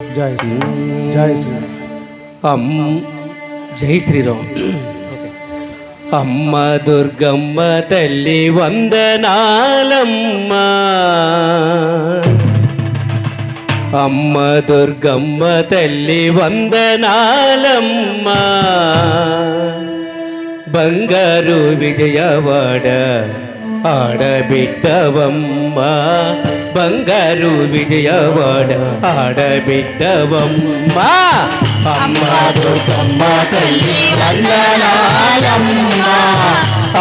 జై శ్రీరామ్ జై శ్రీరామ్ అమ్ జై శ్రీరామ్. అమ్మ దుర్గమ్మ తల్లి వందనాలమ్మ. అమ్మ దుర్గమ్మ తల్లి వందనాలమ్మ. బంగారు విజయవాడ ఆడబిడ్డవమ్మ. బంగారు విజయవాడ ఆడబిడ్డవమ్మ. అమ్మ దుర్గమ్మ తల్లి వందనాలమ్మ.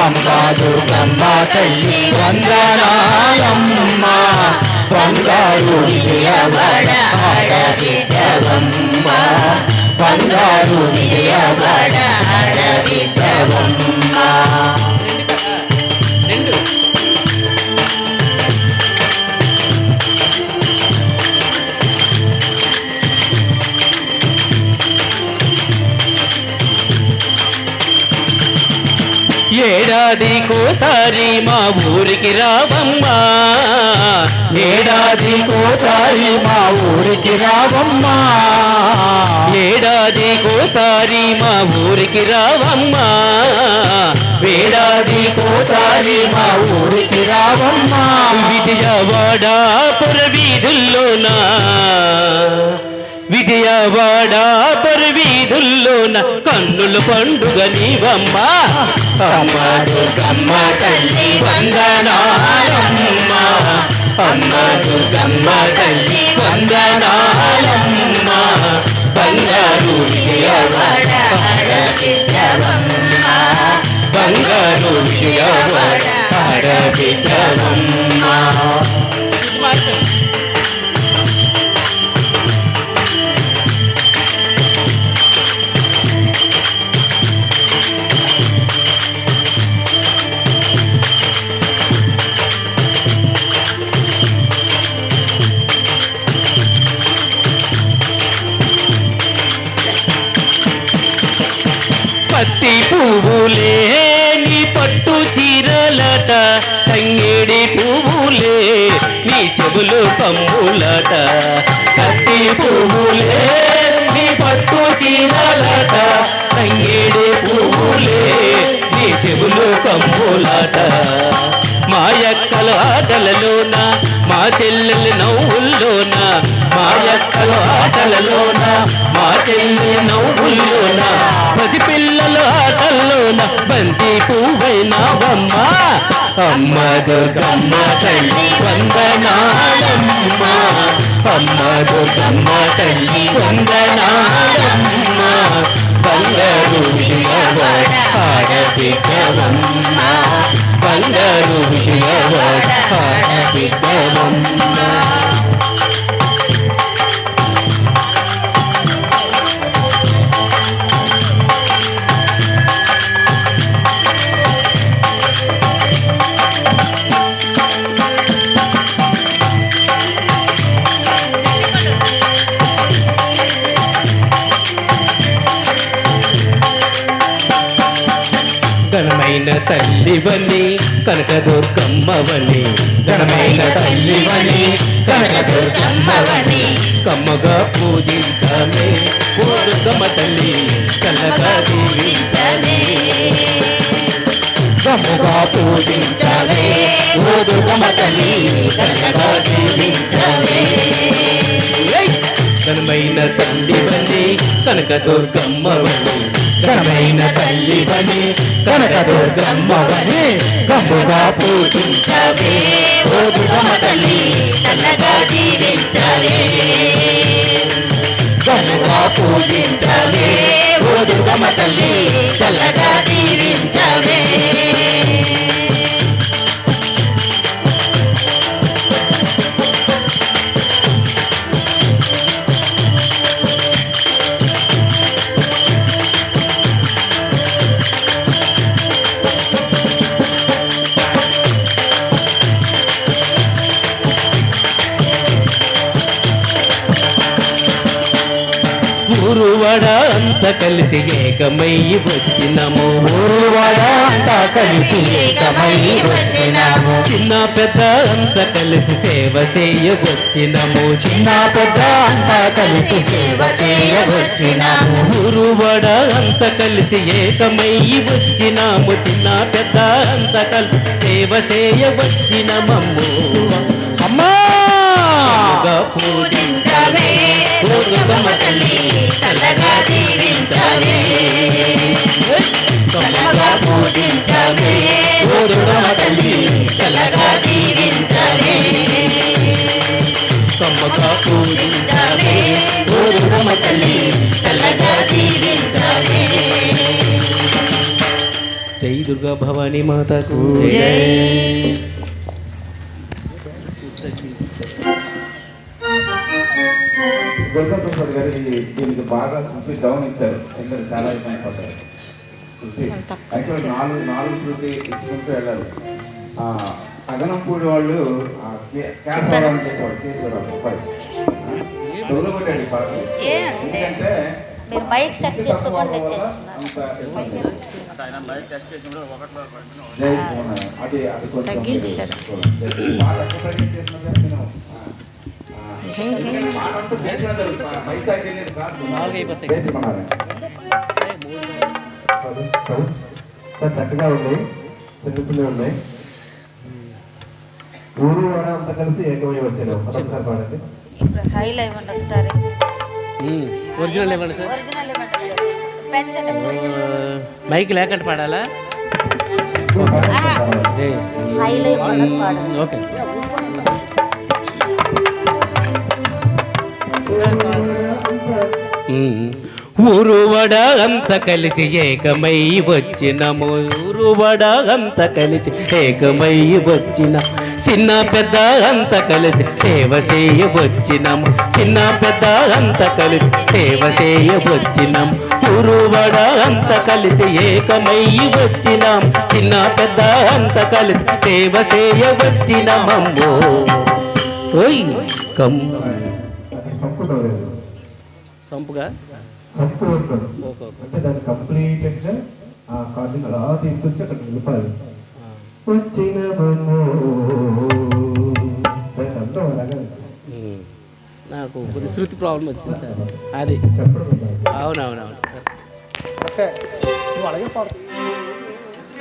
అమ్మ దుర్గమ్మ తల్లి వందనాలమ్మ. బంగారు విజయవాడ ఆడబిడ్డవమ్మ. బంగారు విజయవాడ ఆడబిడ్డవమ్మ. ఏడాదికోసారి మా ఊరికి రావమ్మా. ఏడాదికోసారి మా ఊరికి రావమ్మా. ఏడాదికోసారి మా ఊరికి రావమ్మా. ఏడాదికోసారి మా ఊరికి రావమ్మా. విజయవాడ పురవీధుల్లోన విజయవాడ పురవీధుల్లోన కన్నుల పండుగ నీవమ్మా. అమ్మ దుర్గమ్మ తల్లి వందనాలమ్మ. అమ్మ దుర్గమ్మ తల్లి వందనాలమ్మ. బంగారు విజయవాడ ఆడబిడ్డవమ్మ. బంగారు విజయవాడ ఆడబిడ్డవమ్మ. పత్తి పువ్వులే నీ పట్టు చీరలట. తంగేడి పువ్వులే నీ చెవులు కమ్ములట. పత్తి పువ్వులే నీ పట్టు చీరలట. తంగేడి పువ్వులే నీ చెవులు కమ్ములట. మా యక్కల ఆటలలోన మా చెల్లెలి నవ్వుల్లోన. మా యక్కల ఆటలలోన మా చెల్లెలి నవ్వుల్లోన. పసిపిల్లల ఆటల్లోన బంతి పువ్వైనావమ్మ. అమ్మ దుర్గమ్మ తల్లి వందనాలమ్మ. అమ్మ దుర్గమ్మ తల్లి వందనాలమ్మ. బంగారు విజయవాడ ఆడబిడ్డవమ్మ. బంగారు విజయవాడ ఆడబిడ్డవమ్మ. ఘనమైన తల్లివని కనకదుర్గమ్మవని. ఘనమైన తల్లివని కనకదుర్గమ్మవని. కమ్మగా పూజించమే ఓ దుర్గమ్మ తల్లి చల్లగా దీవించమే. గమ్ముగా పూజించవే ఓ దుర్గమ్మ తల్లి చల్లగా దీవించవే. ఘనమైన తల్లివని కనకదుర్గమ్మవని. ఘనమైన తల్లివని కనకదుర్గమ్మవని. గమ్ముగా పూజించవే ఓ దుర్గమ్మ తల్లి చల్లగా దీవించవే. గమ్ముగా పూజించవే ఓ దుర్గమ్మ తల్లి చల్లగా దీవించవే. ఊరువాడ అంత కలిసి ఏకమై వచ్చినము. ఊరువాడ అంతా కలిసి ఏకమై వచ్చినాము. చిన్న పెద్ద అంత కలిసి సేవ చేయవచ్చినము. చిన్న పెద్ద అంతా కలిసి సేవ చేయవచ్చినాము. ఊరువాడ అంత కలిసి ఏకమై వచ్చినాము. చిన్న పెద్ద అంత కలిసి సేవ చేయవచ్చినమమ్ము. అమ్మా పూజించవే దుర్గమ్మ తల్లి చల్లగా దీవించవే. చల్లగా పూజించవే దుర్గమ్మ తల్లి చల్లగా దీవించవే. కమ్మగా పూజించవే దుర్గమ్మ తల్లి చల్లగా దీవించవే. జై దుర్గా భవానీ మాతకు జై. దుర్గాప్రసాద్ గారు దీనికి బాగా శృతి డౌన్ ఇచ్చారు. సింగర్ చాలా ఇబ్బంది పడ్డారు. శృతి యాక్చువల్ నాలుగు శృతి ఇచ్చుకుంటూ వెళ్ళాలి. అగనంపూడి వాళ్ళు కేశవరావు అని చెప్పారు. కేశవరావు తొలగొట్టాడు పాటలు. ఎందుకంటే మీరు మైక్ సెట్ చేసుకోకుండా అది కొంచెం తగ్గించారు. చక్కగా ఉన్నాయి. చిన్నపిల్లలు ఉన్నాయి. ఊరు వాడ అంత కలిసి ఏకమై వచ్చాను. ఒకసారి పాడండి. హైలో ఇవ్వండి ఒకసారి. ఒరిజినల్ ఇవ్వండి సార్. ఒరిజినల్ ఇవ్వండి. పెంచండి. మైక్ లేకుండా పాడాలా? హైలో ఇవ్వండి పాడండి. ఓకే. ఊరువడ అంత కలిసి ఏకమై వచ్చినము. ఊరువడ అంత కలిసి ఏకమై వచ్చిన చిన్న పెద్ద అంత కలిసి సేవ చేయవచ్చినము. చిన్న పెద్ద అంత కలిసి సేవ చేయవచ్చినం. ఊరువడ అంత కలిసి ఏకమై వచ్చినాం. చిన్న పెద్ద అంత కలిసి సేవ చేయవచ్చినమమ్మో. ఓయ్ కమ్ సంపుగా అంటే దాన్ని కంప్లీట్ గా ఆ కార్డుని అలా తీసుకొచ్చి అక్కడ నిలపాలి. వచ్చిన అంతా అలాగే నాకు కొద్ది శృతి ప్రాబ్లం వచ్చింది సార్. అది అవునవునవును.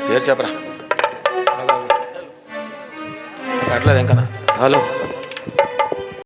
పేరు చెప్పరా అట్లేదు ఇంకా. హలో